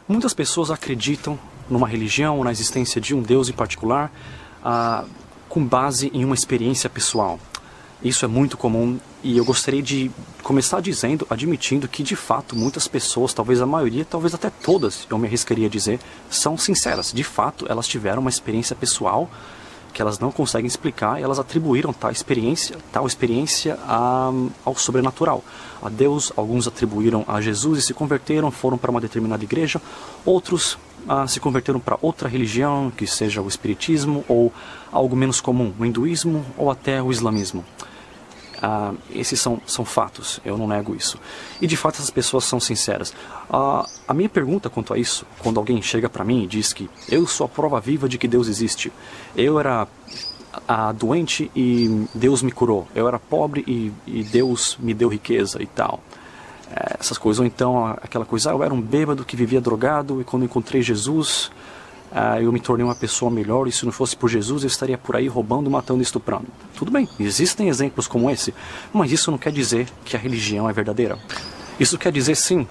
Muitas pessoas acreditam numa religião, na existência de um Deus em particular, com base em uma experiência pessoal. Isso é muito comum e eu gostaria de começar admitindo que de fato muitas pessoas, talvez a maioria, talvez até todas, eu me arriscaria a dizer, são sinceras. De fato, elas tiveram uma experiência pessoal que elas não conseguem explicar e elas atribuíram tal experiência ao sobrenatural, a Deus. Alguns atribuíram a Jesus e se converteram, foram para uma determinada igreja. Outros se converteram para outra religião, que seja o espiritismo ou algo menos comum, o hinduísmo ou até o islamismo. Esses são fatos, eu não nego isso. E de fato essas pessoas são sinceras. A minha pergunta quanto a isso, quando alguém chega para mim e diz que eu sou a prova viva de que Deus existe, eu era doente e Deus me curou, eu era pobre e Deus me deu riqueza e tal, essas coisas. Ou então aquela coisa, eu era um bêbado que vivia drogado e quando encontrei Jesus eu me tornei uma pessoa melhor, e se não fosse por Jesus eu estaria por aí roubando, matando e estuprando. Tudo bem, existem exemplos como esse, mas isso não quer dizer que a religião é verdadeira. Isso quer dizer sim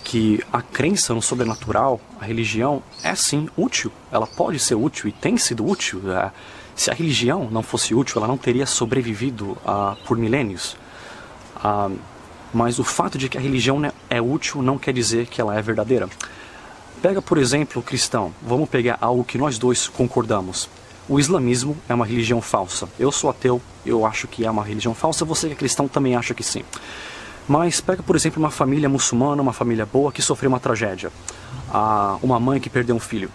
que a crença no sobrenatural, a religião é sim útil, ela pode ser útil e tem sido útil. Se a religião não fosse útil, ela não teria sobrevivido por milênios. Mas o fato de que a religião é útil não quer dizer que ela é verdadeira. Pega, por exemplo, o cristão. Vamos pegar algo que nós dois concordamos. O islamismo é uma religião falsa. Eu sou ateu, eu acho que é uma religião falsa. Você que é cristão também acha que sim. Mas pega, por exemplo, uma família muçulmana, uma família boa que sofreu uma tragédia. Uma mãe que perdeu um filho.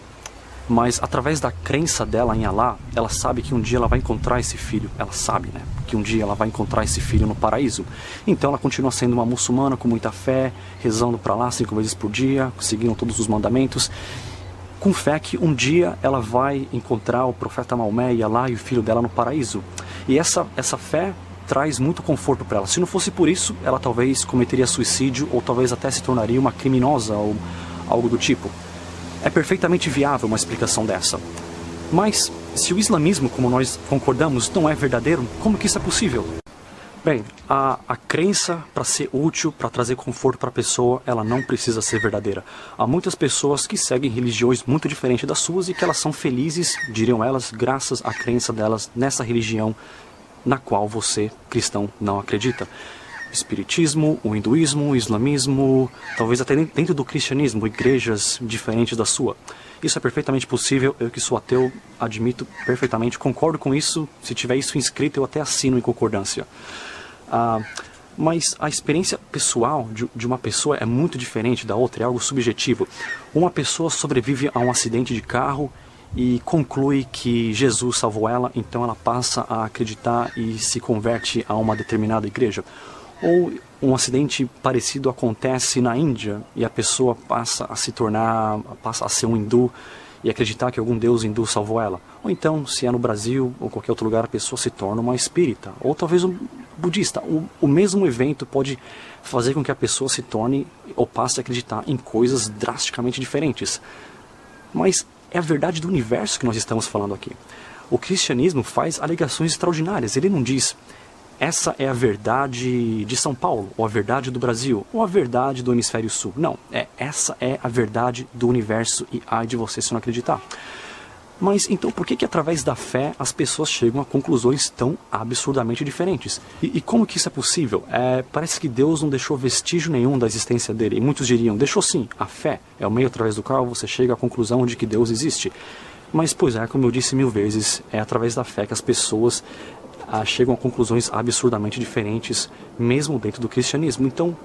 Mas através da crença dela em Alá, ela sabe que um dia ela vai encontrar esse filho. Ela sabe, né? Que um dia ela vai encontrar esse filho no paraíso. Então ela continua sendo uma muçulmana com muita fé, rezando para lá 5 vezes por dia, seguindo todos os mandamentos, com fé que um dia ela vai encontrar o profeta Maomé e Alá e o filho dela no paraíso. E essa fé traz muito conforto para ela. Se não fosse por isso, ela talvez cometeria suicídio ou talvez até se tornaria uma criminosa ou algo do tipo. É perfeitamente viável uma explicação dessa. Mas, se o islamismo, como nós concordamos, não é verdadeiro, como que isso é possível? Bem, a crença, para ser útil, para trazer conforto para a pessoa, ela não precisa ser verdadeira. Há muitas pessoas que seguem religiões muito diferentes das suas e que elas são felizes, diriam elas, graças à crença delas nessa religião na qual você, cristão, não acredita. O espiritismo, o hinduísmo, o islamismo, talvez até dentro do cristianismo, igrejas diferentes da sua. Isso é perfeitamente possível, eu que sou ateu, admito perfeitamente, concordo com isso. Se tiver isso inscrito, eu até assino em concordância. Mas a experiência pessoal de uma pessoa é muito diferente da outra, é algo subjetivo. Uma pessoa sobrevive a um acidente de carro e conclui que Jesus salvou ela, então ela passa a acreditar e se converte a uma determinada igreja. Ou um acidente parecido acontece na Índia e a pessoa passa a ser um hindu e acreditar que algum deus hindu salvou ela. Ou então, se é no Brasil ou qualquer outro lugar, a pessoa se torna uma espírita, ou talvez um budista. O mesmo evento pode fazer com que a pessoa se torne ou passe a acreditar em coisas drasticamente diferentes. Mas é a verdade do universo que nós estamos falando aqui. O cristianismo faz alegações extraordinárias. Ele não diz: essa é a verdade de São Paulo, ou a verdade do Brasil, ou a verdade do Hemisfério Sul. Não, essa é a verdade do universo e ai de você se não acreditar. Mas então por que através da fé as pessoas chegam a conclusões tão absurdamente diferentes? E como que isso é possível? Parece que Deus não deixou vestígio nenhum da existência dele. E muitos diriam: deixou sim, a fé é o meio através do qual você chega à conclusão de que Deus existe. Mas pois como eu disse 1000 vezes, é através da fé que as pessoas chegam a conclusões absurdamente diferentes, mesmo dentro do cristianismo. Então,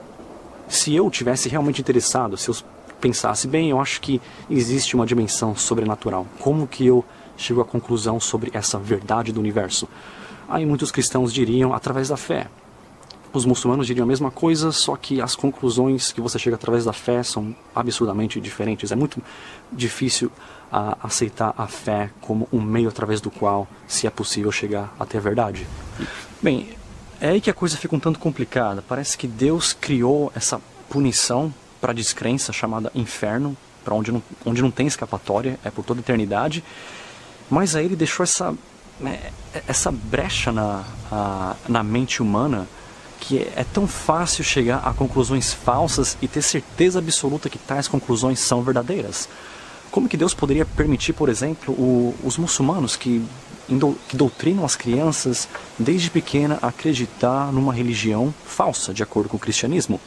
se eu tivesse realmente interessado, se eu pensasse, bem, eu acho que existe uma dimensão sobrenatural, como que eu chego à conclusão sobre essa verdade do universo? Aí muitos cristãos diriam: através da fé. Os muçulmanos diriam a mesma coisa, só que as conclusões que você chega através da fé são absurdamente diferentes. É muito difícil aceitar a fé como um meio através do qual se é possível chegar até a verdade. Bem, é aí que a coisa fica um tanto complicada. Parece que Deus criou essa punição para a descrença chamada inferno, para onde não tem escapatória, é por toda a eternidade. Mas aí ele deixou essa brecha na mente humana que é tão fácil chegar a conclusões falsas e ter certeza absoluta que tais conclusões são verdadeiras? Como que Deus poderia permitir, por exemplo, os muçulmanos que doutrinam as crianças desde pequena a acreditar numa religião falsa, de acordo com o cristianismo?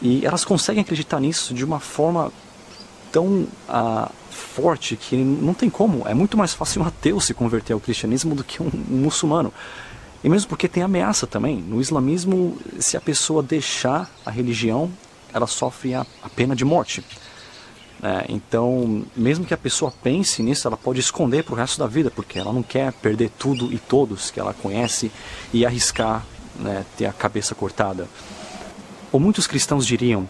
E elas conseguem acreditar nisso de uma forma tão forte que não tem como. É muito mais fácil um ateu se converter ao cristianismo do que um muçulmano. E mesmo porque tem ameaça também. No islamismo, se a pessoa deixar a religião, ela sofre a pena de morte. Então, mesmo que a pessoa pense nisso, ela pode esconder para o resto da vida, porque ela não quer perder tudo e todos que ela conhece e arriscar, ter a cabeça cortada. Ou muitos cristãos diriam: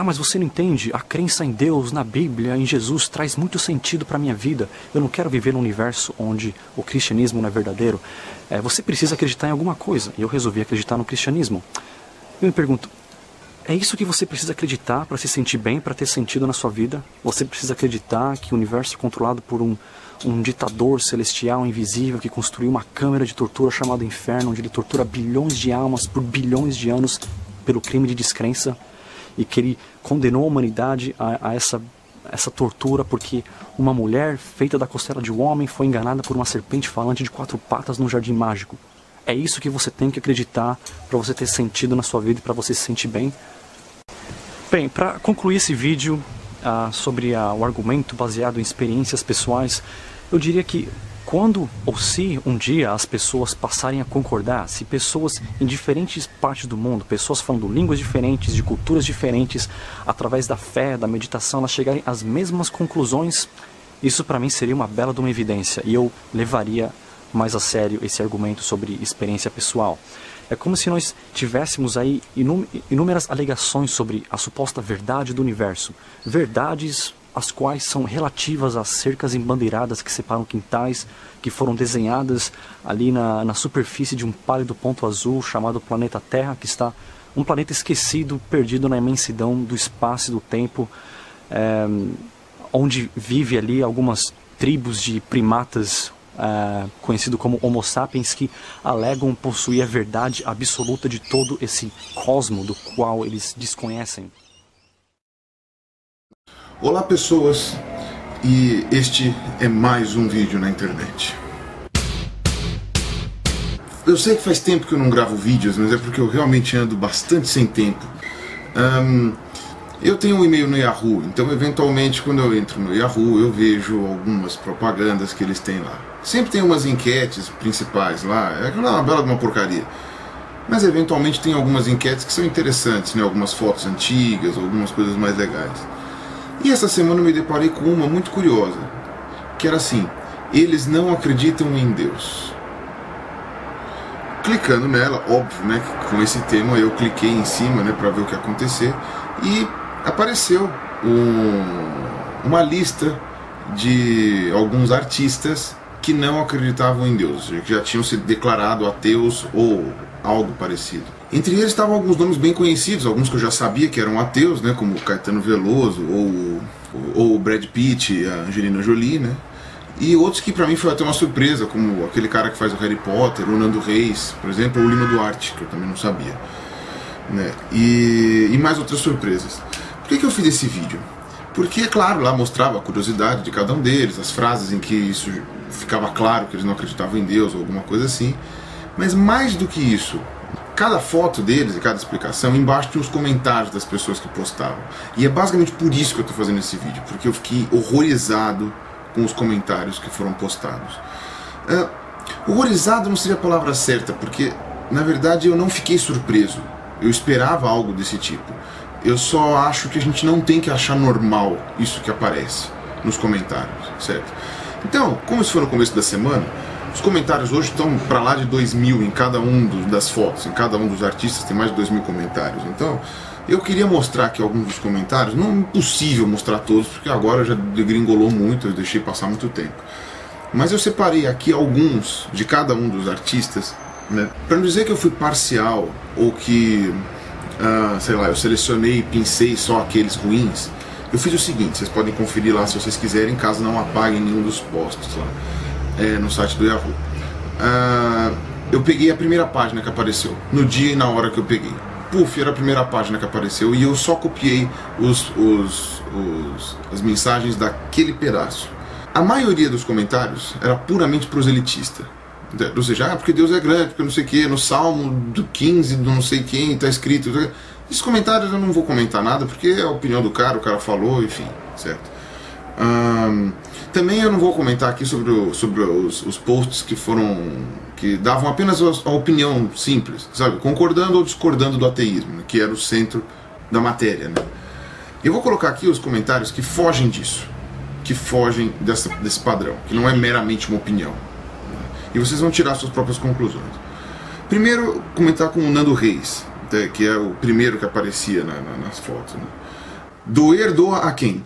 mas você não entende, a crença em Deus, na Bíblia, em Jesus traz muito sentido para a minha vida. Eu não quero viver num universo onde o cristianismo não é verdadeiro. Você precisa acreditar em alguma coisa. E eu resolvi acreditar no cristianismo. Eu me pergunto, é isso que você precisa acreditar para se sentir bem, para ter sentido na sua vida? Você precisa acreditar que o universo é controlado por um ditador celestial invisível que construiu uma câmara de tortura chamada inferno, onde ele tortura bilhões de almas por bilhões de anos pelo crime de descrença? E que ele condenou a humanidade a essa tortura porque uma mulher feita da costela de um homem foi enganada por uma serpente falante de 4 patas num jardim mágico? É isso que você tem que acreditar para você ter sentido na sua vida e para você se sentir bem? Bem, para concluir esse vídeo sobre o argumento baseado em experiências pessoais, eu diria que quando ou se um dia as pessoas passarem a concordar, se pessoas em diferentes partes do mundo, pessoas falando línguas diferentes, de culturas diferentes, através da fé, da meditação, elas chegarem às mesmas conclusões, isso para mim seria uma bela de uma evidência e eu levaria mais a sério esse argumento sobre experiência pessoal. É como se nós tivéssemos aí inúmeras alegações sobre a suposta verdade do universo, verdades as quais são relativas às cercas embandeiradas que separam quintais, que foram desenhadas ali na superfície de um pálido ponto azul chamado planeta Terra, que está um planeta esquecido, perdido na imensidão do espaço e do tempo, onde vive ali algumas tribos de primatas, conhecido como Homo sapiens, que alegam possuir a verdade absoluta de todo esse cosmo do qual eles desconhecem. Olá pessoas, e este é mais um vídeo na internet. Eu sei que faz tempo que eu não gravo vídeos, mas é porque eu realmente ando bastante sem tempo. Eu tenho um e-mail no Yahoo, então eventualmente quando eu entro no Yahoo eu vejo algumas propagandas que eles têm lá. Sempre tem umas enquetes principais lá, é uma bela de uma porcaria. Mas eventualmente tem algumas enquetes que são interessantes, né? Algumas fotos antigas, algumas coisas mais legais. E essa semana eu me deparei com uma muito curiosa, que era assim: eles não acreditam em Deus. Clicando nela, óbvio, né, que com esse tema eu cliquei em cima, né, para ver o que ia acontecer, e apareceu uma lista de alguns artistas que não acreditavam em Deus, que já tinham se declarado ateus ou algo parecido. Entre eles estavam alguns nomes bem conhecidos, alguns que eu já sabia que eram ateus, né, como Caetano Veloso ou o Brad Pitt e a Angelina Jolie, né, e outros que pra mim foi até uma surpresa, como aquele cara que faz o Harry Potter, o Nando Reis, por exemplo, ou o Lima Duarte, que eu também não sabia, né, e mais outras surpresas. Por que eu fiz esse vídeo? Porque, claro, lá mostrava a curiosidade de cada um deles, as frases em que isso ficava claro que eles não acreditavam em Deus ou alguma coisa assim, mas mais do que isso, cada foto deles e cada explicação, embaixo tinha os comentários das pessoas que postavam. E é basicamente por isso que eu estou fazendo esse vídeo, porque eu fiquei horrorizado com os comentários que foram postados. Horrorizado não seria a palavra certa, porque na verdade eu não fiquei surpreso. Eu esperava algo desse tipo. Eu só acho que a gente não tem que achar normal isso que aparece nos comentários, certo? Então, como isso foi no começo da semana, os comentários hoje estão para lá de 2.000 em cada um das fotos, em cada um dos artistas tem mais de 2.000 comentários. Então, eu queria mostrar aqui alguns dos comentários, não é impossível mostrar todos, porque agora já degringolou muito, eu deixei passar muito tempo. Mas eu separei aqui alguns de cada um dos artistas, né, para não dizer que eu fui parcial, ou que, sei lá, eu selecionei e pincei só aqueles ruins. Eu fiz o seguinte, vocês podem conferir lá se vocês quiserem, caso não apaguem nenhum dos posts lá. No site do Yahoo. eu peguei a primeira página que apareceu, no dia e na hora que eu peguei. Puf, era a primeira página que apareceu e eu só copiei as mensagens daquele pedaço. A maioria dos comentários era puramente proselitista. Ou seja, porque Deus é grande, porque não sei o que, no Salmo do 15, do não sei quem, está escrito. Esses comentários eu não vou comentar nada, porque é a opinião do cara, o cara falou, enfim, certo? Também eu não vou comentar aqui sobre os posts que davam apenas a opinião simples, sabe? Concordando ou discordando do ateísmo, né? Que era o centro da matéria, né? Eu vou colocar aqui os comentários que fogem disso, que fogem desse padrão, que não é meramente uma opinião. E vocês vão tirar suas próprias conclusões. Primeiro, comentar com o Nando Reis, que é o primeiro que aparecia nas fotos, né? Doer doa a quem?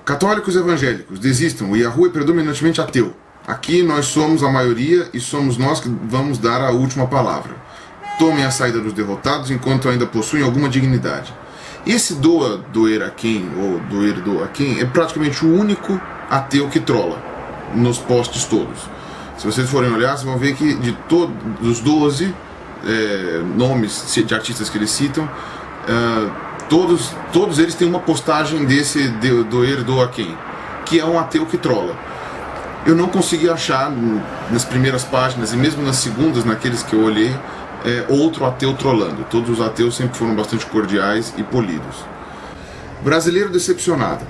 Católicos evangélicos, desistam, o Yahoo é predominantemente ateu. Aqui nós somos a maioria e somos nós que vamos dar a última palavra. Tomem a saída dos derrotados enquanto ainda possuem alguma dignidade. Esse doer a quem, ou doer doa a quem, é praticamente o único ateu que trola nos posts todos. Se vocês forem olhar, vocês vão ver que de todos os 12 nomes de artistas que eles citam, todos eles têm uma postagem desse doer doa quem, que é um ateu que trola. Eu não consegui achar nas primeiras páginas e mesmo nas segundas, naqueles que eu olhei, outro ateu trollando. Todos os ateus sempre foram bastante cordiais e polidos. Brasileiro decepcionado.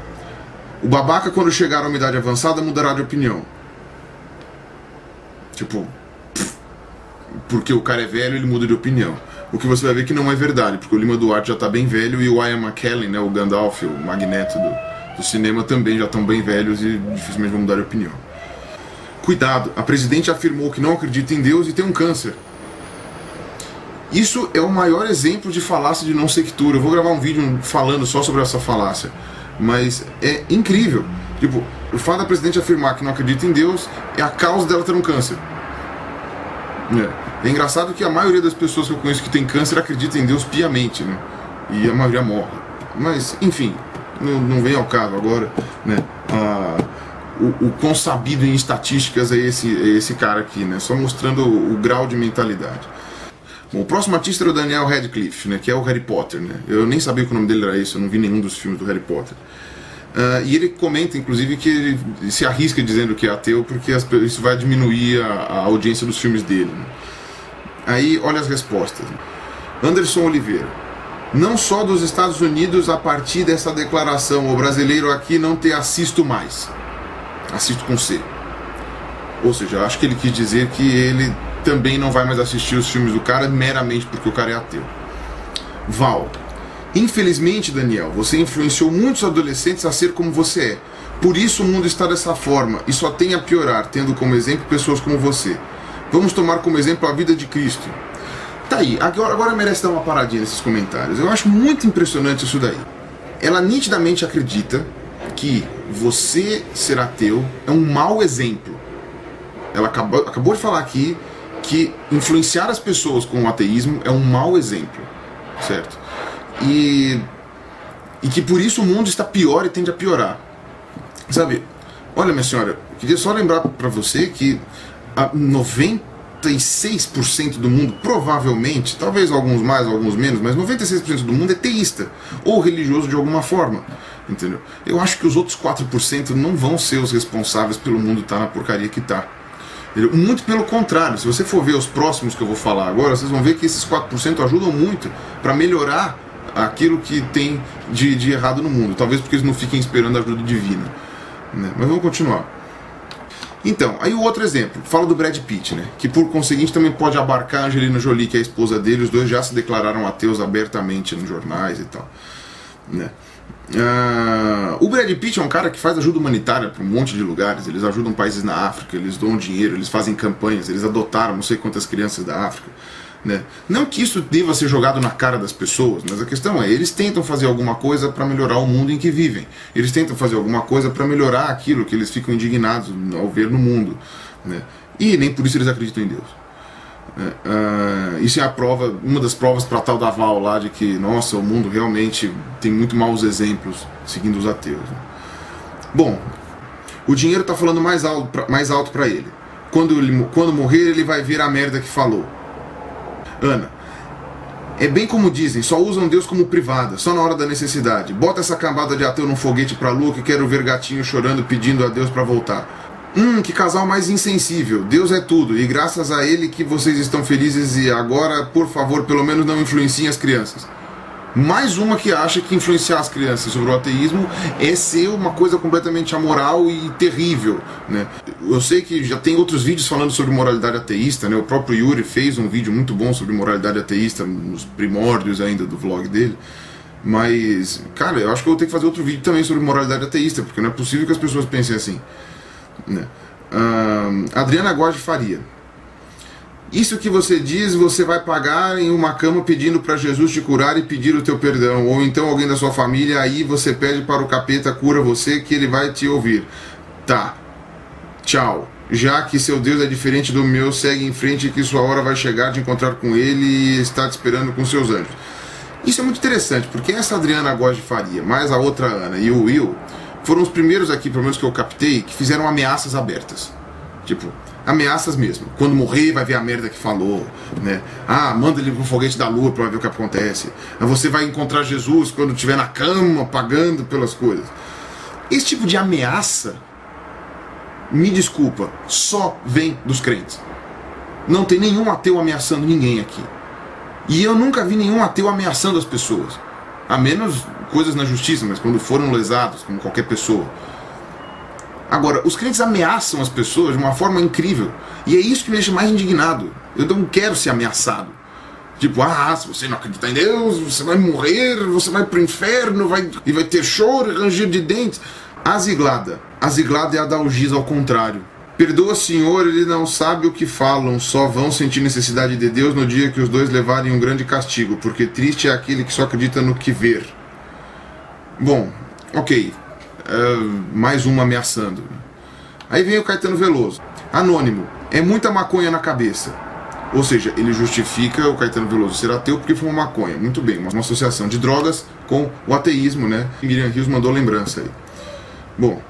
O babaca, quando chegar a uma idade avançada, mudará de opinião. Tipo, porque o cara é velho, ele muda de opinião. O que você vai ver que não é verdade, porque o Lima Duarte já está bem velho e o Ian McKellen, né, o Gandalf, o Magneto do cinema, também já estão bem velhos e dificilmente vão mudar de opinião. Cuidado, a presidente afirmou que não acredita em Deus e tem um câncer. Isso é o maior exemplo de falácia de não sectura. Eu vou gravar um vídeo falando só sobre essa falácia, mas é incrível. Tipo, o fato da presidente afirmar que não acredita em Deus é a causa dela ter um câncer. É engraçado que a maioria das pessoas que eu conheço que tem câncer acredita em Deus piamente, né? E a maioria morre. Mas, enfim, não vem ao caso agora, né? O consabido em estatísticas é esse cara aqui, né? Só mostrando o grau de mentalidade. Bom, o próximo artista era o Daniel Radcliffe, né? Que é o Harry Potter, né? Eu nem sabia que o nome dele era esse, eu não vi nenhum dos filmes do Harry Potter. E ele comenta, inclusive, que ele se arrisca dizendo que é ateu porque isso vai diminuir a audiência dos filmes dele, né? Aí, olha as respostas. Anderson Oliveira. Não só dos Estados Unidos, a partir dessa declaração, o brasileiro aqui não te assisto mais. Assisto com C. Ou seja, eu acho que ele quis dizer que ele também não vai mais assistir os filmes do cara meramente porque o cara é ateu. Val. Infelizmente, Daniel, você influenciou muitos adolescentes a ser como você é. Por isso o mundo está dessa forma e só tem a piorar, tendo como exemplo pessoas como você. Vamos tomar como exemplo a vida de Cristo. Tá aí, agora merece dar uma paradinha nesses comentários. Eu acho muito impressionante isso daí. Ela nitidamente acredita que você ser ateu é um mau exemplo. Ela acabou de falar aqui que influenciar as pessoas com o ateísmo é um mau exemplo, certo? E que por isso o mundo está pior e tende a piorar. Sabe, olha, minha senhora, eu queria só lembrar para você que 96% do mundo, provavelmente, talvez alguns mais, alguns menos, mas 96% do mundo é teísta ou religioso de alguma forma, entendeu? Eu acho que os outros 4% não vão ser os responsáveis pelo mundo estar na porcaria que está. Muito pelo contrário, se você for ver os próximos que eu vou falar agora, vocês vão ver que esses 4% ajudam muito para melhorar aquilo que tem de errado no mundo. Talvez porque eles não fiquem esperando a ajuda divina, né? Mas vamos continuar. Então, aí o outro exemplo, fala do Brad Pitt, né? Que por conseguinte também pode abarcar a Angelina Jolie, que é a esposa dele. Os dois já se declararam ateus abertamente nos jornais e tal, né? O Brad Pitt é um cara que faz ajuda humanitária para um monte de lugares. Eles ajudam países na África, eles doam dinheiro, eles fazem campanhas, eles adotaram não sei quantas crianças da África, né? Não que isso deva ser jogado na cara das pessoas, mas a questão é, eles tentam fazer alguma coisa para melhorar o mundo em que vivem. Eles tentam fazer alguma coisa para melhorar aquilo que eles ficam indignados ao ver no mundo, né? E nem por isso eles acreditam em Deus. Isso é a prova, uma das provas para tal da Val lá, de que, nossa, o mundo realmente tem muito maus exemplos seguindo os ateus, né? Bom, o dinheiro está falando mais alto para ele. quando morrer ele vai ver a merda que falou. Ana: é bem como dizem, só usam Deus como privada, só na hora da necessidade. Bota essa cambada de ateu num foguete pra lua que quero ver gatinho chorando pedindo a Deus pra voltar. Que casal mais insensível. Deus é tudo e graças a ele que vocês estão felizes e agora, por favor, pelo menos não influenciem as crianças. Mais uma que acha que influenciar as crianças sobre o ateísmo é ser uma coisa completamente amoral e terrível, né? Eu sei que já tem outros vídeos falando sobre moralidade ateísta, né? O próprio Yuri fez um vídeo muito bom sobre moralidade ateísta nos primórdios ainda do vlog dele. Mas, cara, eu acho que eu vou ter que fazer outro vídeo também sobre moralidade ateísta, porque não é possível que as pessoas pensem assim, né? Adriana Góes de Faria: isso que você diz, você vai pagar em uma cama pedindo para Jesus te curar e pedir o teu perdão, ou então alguém da sua família, aí você pede para o capeta cura você que ele vai te ouvir. Tá, tchau. Já que seu Deus é diferente do meu, segue em frente que sua hora vai chegar de encontrar com ele e está te esperando com seus anjos. Isso é muito interessante, porque essa Adriana Góes de Faria, mais a outra Ana e o Will, foram os primeiros aqui, pelo menos que eu captei, que fizeram ameaças abertas. Tipo, ameaças mesmo. Quando morrer vai ver a merda que falou, né? Manda ele pro foguete da lua pra ver o que acontece. Você vai encontrar Jesus quando estiver na cama, pagando pelas coisas. Esse tipo de ameaça, me desculpa, só vem dos crentes. Não tem nenhum ateu ameaçando ninguém aqui. E eu nunca vi nenhum ateu ameaçando as pessoas. A menos coisas na justiça, mas quando foram lesados, como qualquer pessoa. Agora, os crentes ameaçam as pessoas de uma forma incrível. E é isso que me deixa mais indignado. Eu não quero ser ameaçado. Tipo, se você não acreditar em Deus, você vai morrer, você vai pro inferno, e vai ter choro e ranger de dentes. Aziglada. Aziglada é a da Algiz ao contrário. Perdoa, Senhor, ele não sabe o que falam, só vão sentir necessidade de Deus no dia que os dois levarem um grande castigo, porque triste é aquele que só acredita no que ver. Bom, ok. Mais uma ameaçando. Aí vem o Caetano Veloso. Anônimo: é muita maconha na cabeça. Ou seja, ele justifica o Caetano Veloso ser ateu porque foi uma maconha. Muito bem, uma associação de drogas com o ateísmo, né? Miriam Rios mandou lembrança aí. Bom,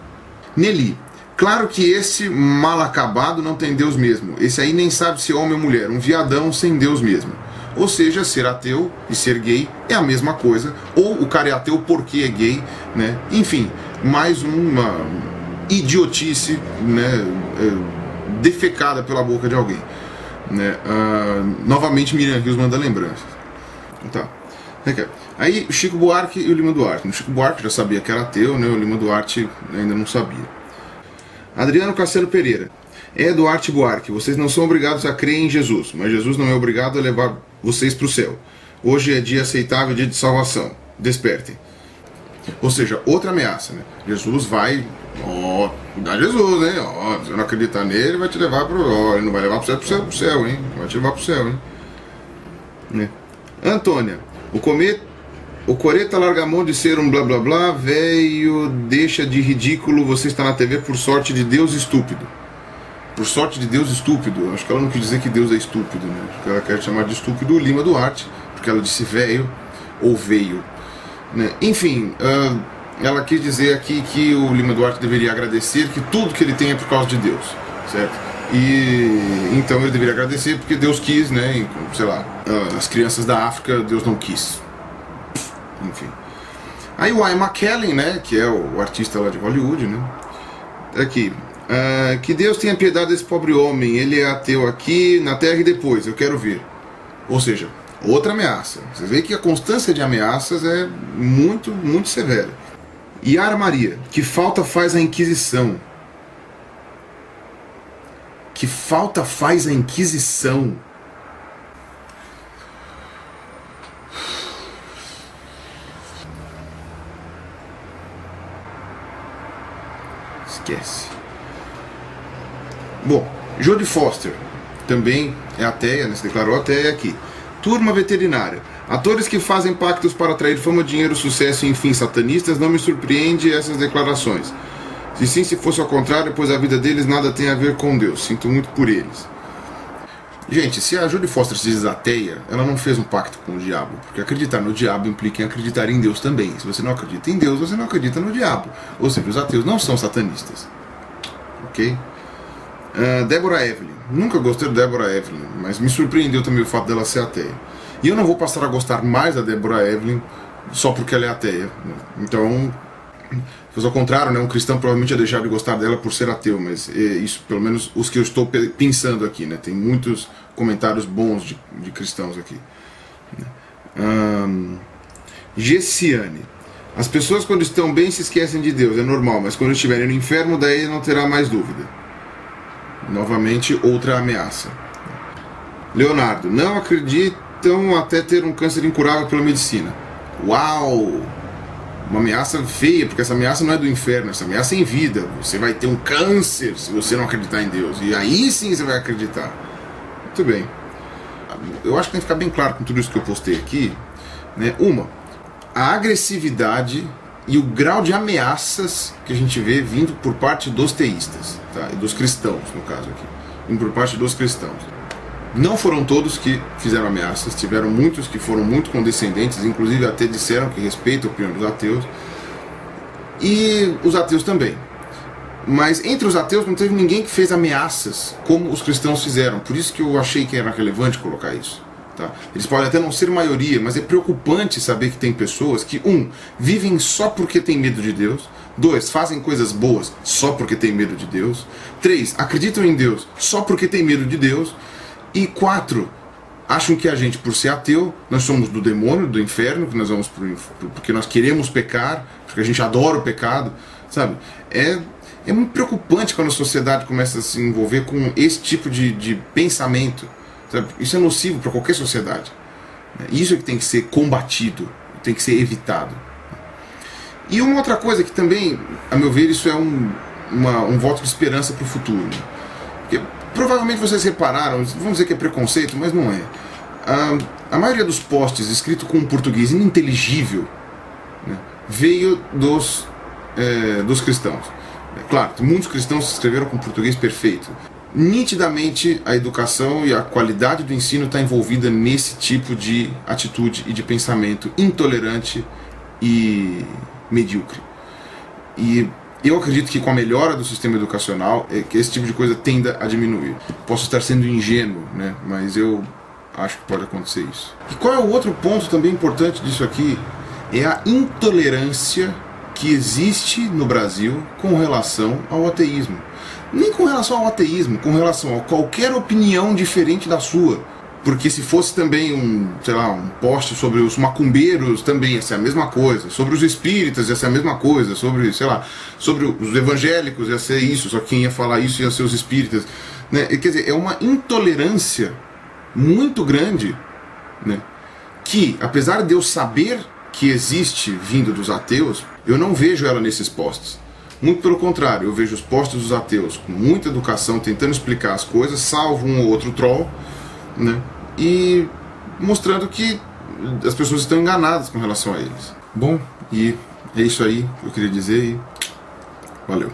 Nelly: claro que esse mal acabado não tem Deus mesmo. Esse aí nem sabe se é homem ou mulher. Um viadão sem Deus mesmo. Ou seja, ser ateu e ser gay é a mesma coisa. Ou o cara é ateu porque é gay, né? Enfim, mais uma idiotice, né, defecada pela boca de alguém, né? Novamente Miriam Rios manda lembranças. Tá. Aí o Chico Buarque e o Lima Duarte. O Chico Buarque já sabia que era ateu, né? O Lima Duarte ainda não sabia. Adriano Cassiano Pereira: Duarte Buarque, vocês não são obrigados a crer em Jesus, mas Jesus não é obrigado a levar vocês para o céu. Hoje é dia aceitável, dia de salvação. Despertem. Ou seja, outra ameaça, né? Jesus vai, cuidar de Jesus, né? Se você não acreditar nele, vai te levar pro, ele não vai levar pro céu, hein? Vai te levar pro céu, hein? Né? Antônia: o Coreta larga a mão de ser um blá blá blá, velho, deixa de ridículo, você está na TV por sorte de Deus estúpido. Por sorte de Deus estúpido, acho que ela não quis dizer que Deus é estúpido, né? Acho que ela quer chamar de estúpido o Lima Duarte, porque ela disse velho ou veio, né? Enfim, ela quis dizer aqui que o Lima Duarte deveria agradecer que tudo que ele tem é por causa de Deus, certo? E então ele deveria agradecer porque Deus quis, né? Sei lá, as crianças da África, Deus não quis. Enfim. Aí o Ian McKellen, né? Que é o artista lá de Hollywood, né? Aqui. Que Deus tenha piedade desse pobre homem. Ele é ateu aqui na terra e depois, eu quero ver. Ou seja, outra ameaça. Vocês veem que a constância de ameaças é muito, muito severa. Yara Maria: que falta faz a Inquisição? Que falta faz a Inquisição? Esquece. Bom, Jodie Foster também é ateia, né? Se declarou ateia aqui. Turma veterinária: atores que fazem pactos para atrair fama, dinheiro, sucesso e enfim satanistas, não me surpreende essas declarações. Se sim, se fosse ao contrário, pois a vida deles nada tem a ver com Deus. Sinto muito por eles. Gente, se a Jodie Foster se diz ateia, ela não fez um pacto com o diabo, porque acreditar no diabo implica em acreditar em Deus também. Se você não acredita em Deus, você não acredita no diabo. Ou seja, os ateus não são satanistas. Ok? Deborah Evelyn. Nunca gostei de Deborah Evelyn, mas me surpreendeu também o fato dela ser ateia. E eu não vou passar a gostar mais da Deborah Evelyn só porque ela é ateia. Então, se ao contrário, né, um cristão provavelmente ia deixar de gostar dela por ser ateu, mas isso, pelo menos os que eu estou pensando aqui, né? Tem muitos comentários bons de cristãos aqui. Gessiane. As pessoas quando estão bem se esquecem de Deus, é normal, mas quando estiverem no inferno, daí não terá mais dúvida. Novamente, outra ameaça. Leonardo. Não acreditam até ter um câncer incurável pela medicina. Uau! Uma ameaça feia, porque essa ameaça não é do inferno, essa ameaça é em vida. Você vai ter um câncer se você não acreditar em Deus. E aí sim você vai acreditar. Muito bem. Eu acho que tem que ficar bem claro com tudo isso que eu postei aqui, né? A agressividade e o grau de ameaças que a gente vê vindo por parte dos teístas, tá? E dos cristãos, no caso aqui. Vindo por parte dos cristãos. Não foram todos que fizeram ameaças, tiveram muitos que foram muito condescendentes, inclusive até disseram que respeitam a opinião dos ateus, e os ateus também. Mas entre os ateus não teve ninguém que fez ameaças como os cristãos fizeram, por isso que eu achei que era relevante colocar isso. Tá? Eles podem até não ser maioria, mas é preocupante saber que tem pessoas que, vivem só porque tem medo de Deus, 2, fazem coisas boas só porque tem medo de Deus, 3, acreditam em Deus só porque tem medo de Deus, e 4, acham que a gente, por ser ateu, nós somos do demônio, do inferno, que nós vamos porque nós queremos pecar, porque a gente adora o pecado, sabe? É muito preocupante quando a sociedade começa a se envolver com esse tipo de pensamento, sabe? Isso é nocivo para qualquer sociedade. Isso é que tem que ser combatido, tem que ser evitado. E uma outra coisa que também, a meu ver, isso é um voto de esperança para o futuro. Porque, provavelmente vocês repararam, vamos dizer que é preconceito, mas não é. A maioria dos posts escritos com um português ininteligível, né, veio dos cristãos. Claro, muitos cristãos escreveram com português perfeito. Nitidamente a educação e a qualidade do ensino está envolvida nesse tipo de atitude e de pensamento intolerante e medíocre. E eu acredito que com a melhora do sistema educacional, que esse tipo de coisa tenda a diminuir. Posso estar sendo ingênuo, né? Mas eu acho que pode acontecer isso. E qual é o outro ponto também importante disso aqui? É a intolerância que existe no Brasil com relação ao ateísmo. Nem com relação ao ateísmo, com relação a qualquer opinião diferente da sua. Porque se fosse também um post sobre os macumbeiros, também ia ser a mesma coisa. Sobre os espíritas ia ser a mesma coisa. Sobre os evangélicos ia ser isso, só quem ia falar isso ia ser os espíritas. Né? Quer dizer, é uma intolerância muito grande, né? Que, apesar de eu saber que existe vindo dos ateus, eu não vejo ela nesses posts. Muito pelo contrário, eu vejo os posts dos ateus com muita educação, tentando explicar as coisas, salvo um ou outro troll, né? E mostrando que as pessoas estão enganadas com relação a eles. Bom, e é isso aí que eu queria dizer e valeu.